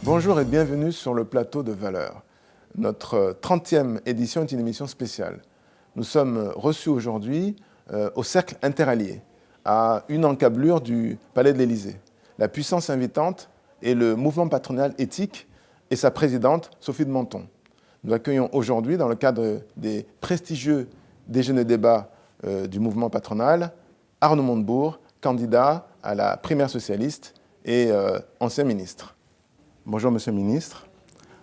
Bonjour et bienvenue sur le plateau de Valeurs. Notre 30e édition est une émission spéciale. Nous sommes reçus aujourd'hui au Cercle Interallié, à une encablure du Palais de l'Élysée. La puissance invitante est le mouvement patronal éthique et sa présidente, Sophie de Menton. Nous accueillons aujourd'hui, dans le cadre des prestigieux déjeuners débats du mouvement patronal, Arnaud Montebourg, candidat à la primaire socialiste et ancien ministre. Bonjour Monsieur le Ministre,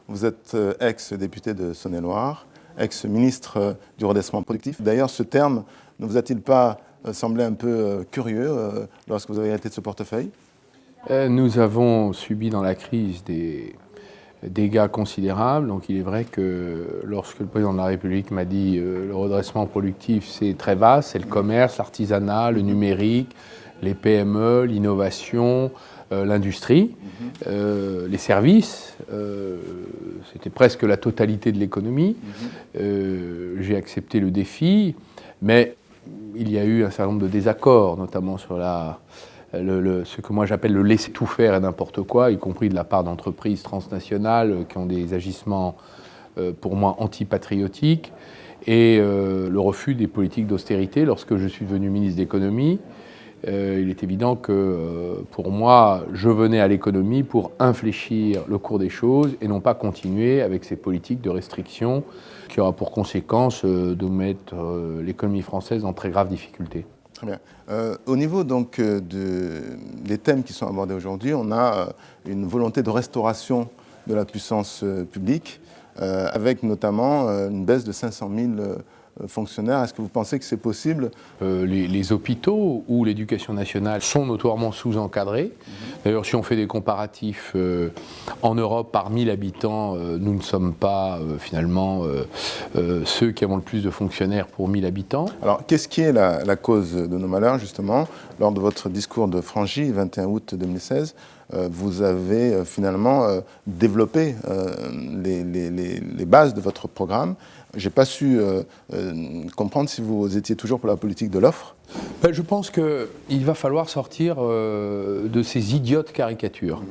vous êtes ex-député de Saône-et-Loire, ex-ministre du redressement productif. D'ailleurs, ce terme ne vous a-t-il pas semblé un peu curieux lorsque vous avez hérité de ce portefeuille ? Nous avons subi dans la crise des dégâts considérables. Donc il est vrai que lorsque le président de la République m'a dit le redressement productif c'est très vaste, c'est le commerce, l'artisanat, le numérique, les PME, l'innovation, l'industrie, les services, c'était presque la totalité de l'économie. J'ai accepté le défi, mais il y a eu un certain nombre de désaccords, notamment sur ce que moi j'appelle le laisser tout faire et n'importe quoi, y compris de la part d'entreprises transnationales qui ont des agissements pour moi antipatriotiques, et le refus des politiques d'austérité. Lorsque je suis devenu ministre de l'économie, il est évident que pour moi, je venais à l'économie pour infléchir le cours des choses et non pas continuer avec ces politiques de restriction qui aura pour conséquence de mettre l'économie française en très graves difficultés. Très bien. Au niveau donc des thèmes qui sont abordés aujourd'hui, on a une volonté de restauration de la puissance publique, avec notamment une baisse de 500 000 fonctionnaires. Est-ce que vous pensez que c'est possible ? Les hôpitaux ou l'éducation nationale sont notoirement sous-encadrés. D'ailleurs, si on fait des comparatifs en Europe par 1000 habitants, nous ne sommes pas finalement ceux qui avons le plus de fonctionnaires pour 1000 habitants. Alors, qu'est-ce qui est la cause de nos malheurs, justement ? Lors de votre discours de Frangy, 21 août 2016, vous avez finalement développé les bases de votre programme. Je n'ai pas su comprendre si vous étiez toujours pour la politique de l'offre. Je pense qu'il va falloir sortir de ces idiotes caricatures.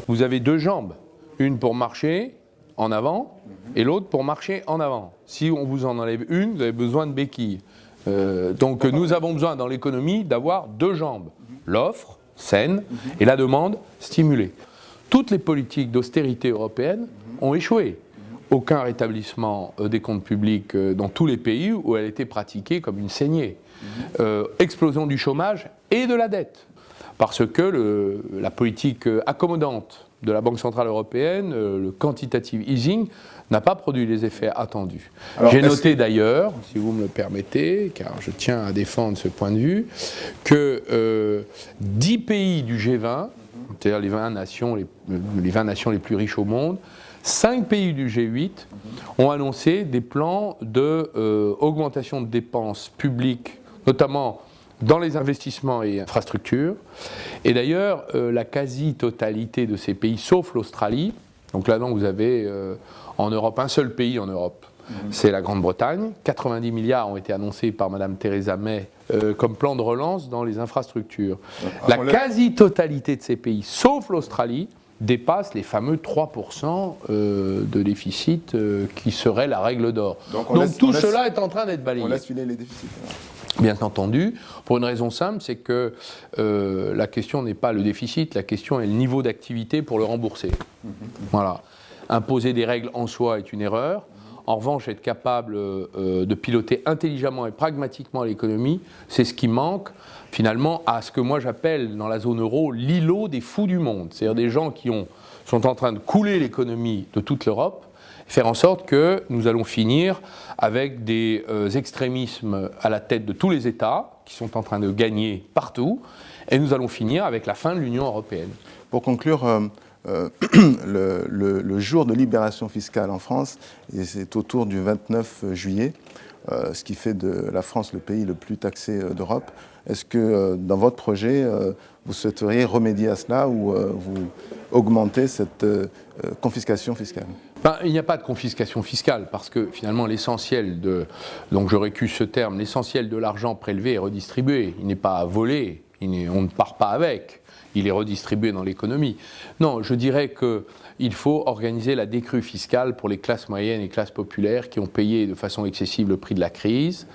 Vous avez deux jambes, une pour marcher en avant et l'autre pour marcher en avant. Si on vous en enlève une, vous avez besoin de béquilles. Donc nous avons besoin dans l'économie d'avoir deux jambes, l'offre saine et la demande stimulée. Toutes les politiques d'austérité européennes ont échoué. Aucun rétablissement des comptes publics dans tous les pays où elle était pratiquée comme une saignée. Explosion du chômage et de la dette. Parce que la politique accommodante de la Banque Centrale Européenne, le quantitative easing, n'a pas produit les effets attendus. J'ai noté d'ailleurs, si vous me le permettez, car je tiens à défendre ce point de vue, que 10 pays du G20, c'est-à-dire les 20 nations les plus riches au monde, 5 pays du G8 ont annoncé des plans d'augmentation de dépenses publiques, notamment dans les investissements et infrastructures. Et d'ailleurs, la quasi-totalité de ces pays, sauf l'Australie, donc là-dedans vous avez en Europe un seul pays en Europe, c'est la Grande-Bretagne. 90 milliards ont été annoncés par Mme Theresa May comme plan de relance dans les infrastructures. La quasi-totalité de ces pays, sauf l'Australie, dépasse les fameux 3% de déficit qui serait la règle d'or. Donc tout cela est en train d'être balayé. On laisse filer les déficits. Bien entendu, pour une raison simple, c'est que la question n'est pas le déficit, la question est le niveau d'activité pour le rembourser. Voilà. Imposer des règles en soi est une erreur. En revanche, être capable de piloter intelligemment et pragmatiquement l'économie, c'est ce qui manque finalement à ce que moi j'appelle dans la zone euro l'îlot des fous du monde. C'est-à-dire des gens qui sont en train de couler l'économie de toute l'Europe, faire en sorte que nous allons finir avec des extrémismes à la tête de tous les États qui sont en train de gagner partout, et nous allons finir avec la fin de l'Union européenne. Pour conclure, le jour de libération fiscale en France, et c'est autour du 29 juillet, ce qui fait de la France le pays le plus taxé d'Europe. Est-ce que dans votre projet, vous souhaiteriez remédier à cela ou vous augmenter cette confiscation fiscale ? Il n'y a pas de confiscation fiscale parce que finalement donc je récuse ce terme, l'essentiel de l'argent prélevé est redistribué. Il n'est pas volé, On ne part pas avec. Il est redistribué dans l'économie. Non, je dirais qu'il faut organiser la décrue fiscale pour les classes moyennes et classes populaires qui ont payé de façon excessive le prix de la crise.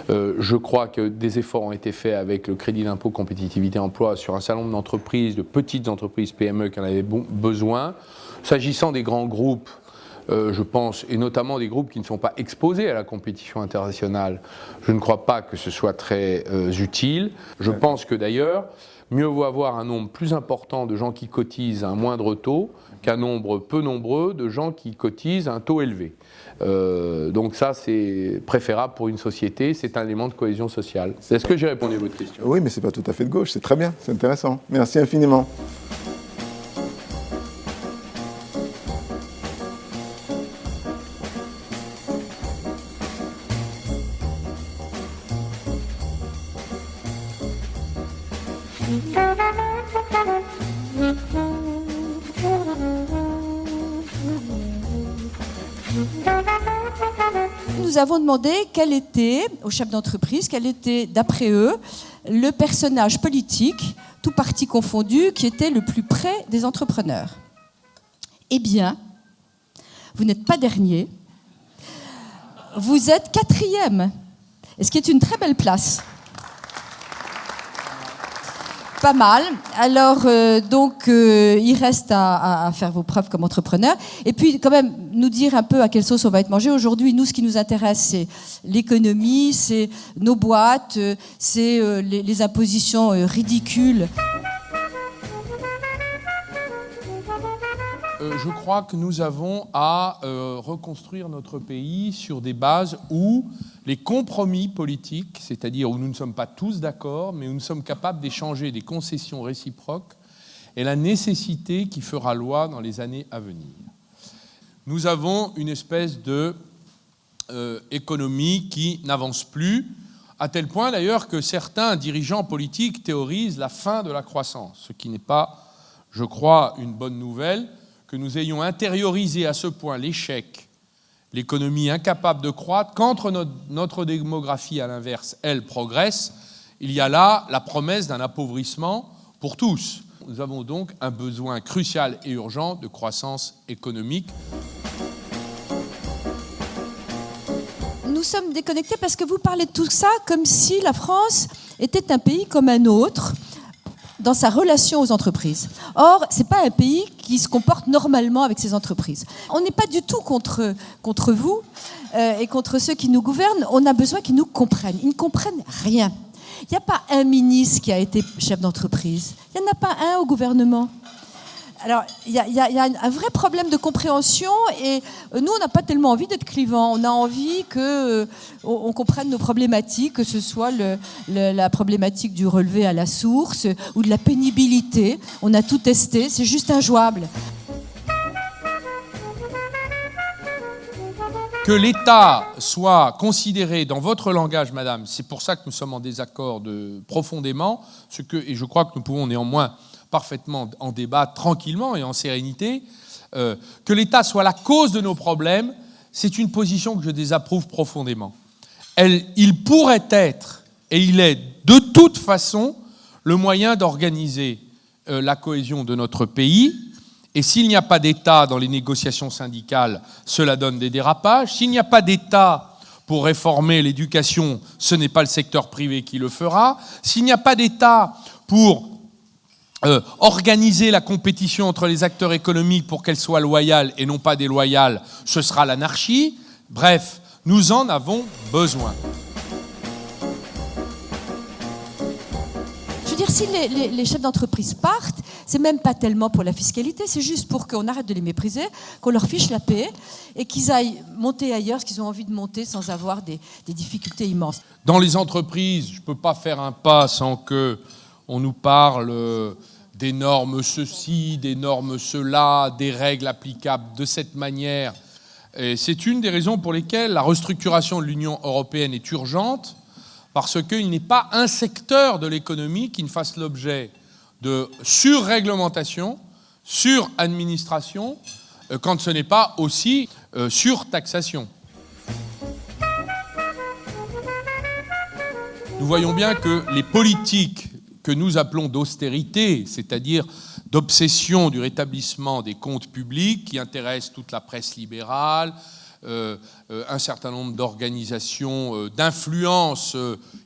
Je crois que des efforts ont été faits avec le crédit d'impôt compétitivité emploi sur un certain nombre d'entreprises, de petites entreprises PME qui en avaient besoin. S'agissant des grands groupes, je pense, et notamment des groupes qui ne sont pas exposés à la compétition internationale, je ne crois pas que ce soit très utile. Je pense que d'ailleurs, mieux vaut avoir un nombre plus important de gens qui cotisent à un moindre taux qu'un nombre peu nombreux de gens qui cotisent à un taux élevé. Donc ça, c'est préférable pour une société, c'est un élément de cohésion sociale. Est-ce que j'ai répondu à votre question? Oui, mais ce n'est pas tout à fait de gauche, c'est très bien, c'est intéressant. Merci infiniment. Nous avons demandé quel était, aux chefs d'entreprise, quel était, d'après eux, le personnage politique, tout parti confondu, qui était le plus près des entrepreneurs. Eh bien, vous n'êtes pas dernier, vous êtes 4e, et ce qui est une très belle place. Pas mal. Alors, il reste à faire vos preuves comme entrepreneur. Et puis, quand même, nous dire un peu à quelle sauce on va être mangé. Aujourd'hui, nous, ce qui nous intéresse, c'est l'économie, c'est nos boîtes, c'est les impositions ridicules. Je crois que nous avons à reconstruire notre pays sur des bases où les compromis politiques, c'est-à-dire où nous ne sommes pas tous d'accord, mais où nous sommes capables d'échanger des concessions réciproques, est la nécessité qui fera loi dans les années à venir. Nous avons une espèce de économie qui n'avance plus, à tel point d'ailleurs que certains dirigeants politiques théorisent la fin de la croissance, ce qui n'est pas, je crois, une bonne nouvelle, que nous ayons intériorisé à ce point l'échec, l'économie incapable de croître, qu'entre notre démographie, à l'inverse, elle progresse, il y a là la promesse d'un appauvrissement pour tous. Nous avons donc un besoin crucial et urgent de croissance économique. Nous sommes déconnectés parce que vous parlez de tout ça comme si la France était un pays comme un autre, dans sa relation aux entreprises. Or, ce n'est pas un pays qui se comporte normalement avec ses entreprises. On n'est pas du tout contre vous et contre ceux qui nous gouvernent. On a besoin qu'ils nous comprennent. Ils ne comprennent rien. Il n'y a pas un ministre qui a été chef d'entreprise. Il n'y en a pas un au gouvernement. Alors, il y a un vrai problème de compréhension et nous, on n'a pas tellement envie d'être clivants. On a envie qu'on comprenne nos problématiques, que ce soit la problématique du relevé à la source ou de la pénibilité. On a tout testé, c'est juste injouable. Que l'État soit considéré dans votre langage, madame, c'est pour ça que nous sommes en désaccord profondément, et je crois que nous pouvons néanmoins parfaitement en débattre tranquillement et en sérénité, que l'État soit la cause de nos problèmes, c'est une position que je désapprouve profondément. Il pourrait être, et il est de toute façon, le moyen d'organiser la cohésion de notre pays. Et s'il n'y a pas d'État dans les négociations syndicales, cela donne des dérapages. S'il n'y a pas d'État pour réformer l'éducation, ce n'est pas le secteur privé qui le fera. S'il n'y a pas d'État pour organiser la compétition entre les acteurs économiques pour qu'elle soit loyale et non pas déloyale, ce sera l'anarchie. Bref, nous en avons besoin. Je veux dire, si les chefs d'entreprise partent, c'est même pas tellement pour la fiscalité, c'est juste pour qu'on arrête de les mépriser, qu'on leur fiche la paix et qu'ils aillent monter ailleurs ce qu'ils ont envie de monter sans avoir des difficultés immenses. Dans les entreprises, je ne peux pas faire un pas sans qu'on nous parle des normes ceci, des normes cela, des règles applicables de cette manière. Et c'est une des raisons pour lesquelles la restructuration de l'Union européenne est urgente, parce qu'il n'est pas un secteur de l'économie qui ne fasse l'objet de surréglementation, suradministration, quand ce n'est pas aussi surtaxation. Nous voyons bien que les politiques que nous appelons d'austérité, c'est-à-dire d'obsession du rétablissement des comptes publics qui intéresse toute la presse libérale, un certain nombre d'organisations d'influence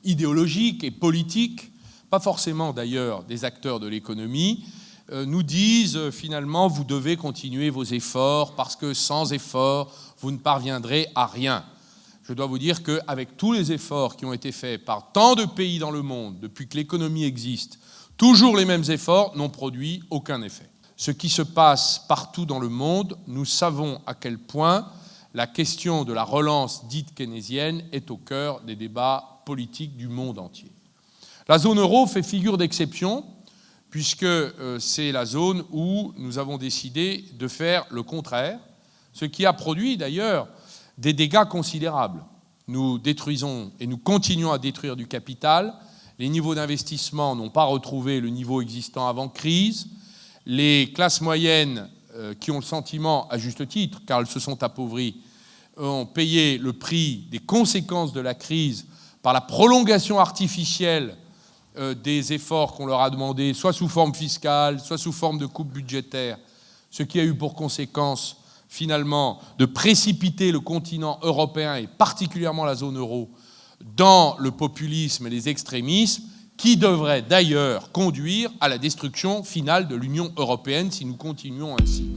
idéologique et politique, pas forcément d'ailleurs des acteurs de l'économie, nous disent finalement vous devez continuer vos efforts parce que sans efforts vous ne parviendrez à rien. Je dois vous dire qu'avec tous les efforts qui ont été faits par tant de pays dans le monde depuis que l'économie existe, toujours les mêmes efforts n'ont produit aucun effet. Ce qui se passe partout dans le monde, nous savons à quel point la question de la relance dite keynésienne est au cœur des débats politiques du monde entier. La zone euro fait figure d'exception, puisque c'est la zone où nous avons décidé de faire le contraire, ce qui a produit d'ailleurs des dégâts considérables. Nous détruisons et nous continuons à détruire du capital. Les niveaux d'investissement n'ont pas retrouvé le niveau existant avant crise. Les classes moyennes qui ont le sentiment, à juste titre, car elles se sont appauvries, ont payé le prix des conséquences de la crise par la prolongation artificielle des efforts qu'on leur a demandés, soit sous forme fiscale, soit sous forme de coupes budgétaires, ce qui a eu pour conséquence finalement de précipiter le continent européen et particulièrement la zone euro dans le populisme et les extrémismes qui devraient d'ailleurs conduire à la destruction finale de l'Union européenne si nous continuons ainsi.